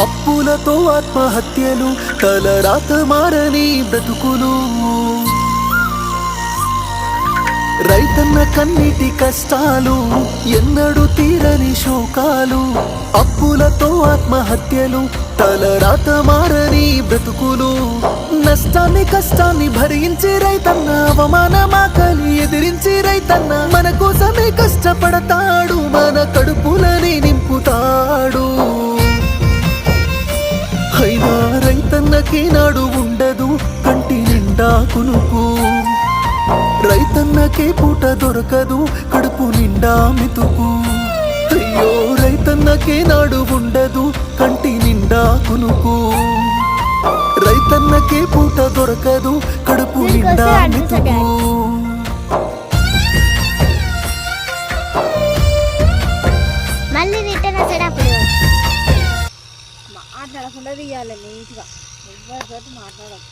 అప్పులతో ఆత్మహత్యలు, తలరాత మారని బ్రతుకులు, రైతన్న కన్నీటి కష్టాలు, ఎన్నడూ తీరని శోకాలు. అప్పులతో ఆత్మహత్యలు, తలరాత మారని బ్రతుకులు, నష్టాన్ని కష్టాన్ని భరించి రైతన్న, అవమానమాకలి ఎదిరించి రైతన్న మన కోసమే కష్టపడతాడు, మన కడుపులని నింపుతాడు. అయినా రైతన్నకి నాడు ఉండదు కంటి నిండా కునుకు, రైతన్నకే పూట దొరకదు కడుపు నిండా మితుకు. అయ్యో రైతన్నకే నాడు ఉండదు కంటి నిండా కునుకు, రైతన్నకే పూట దొరకదు కడుపు నిండా మితుకు. మళ్ళీ రిటర్న్ వచ్చేటప్పుడు మాట్లాడకుండా తీయాలి నీట్గా, ఎవరితో మాట్లాడదు.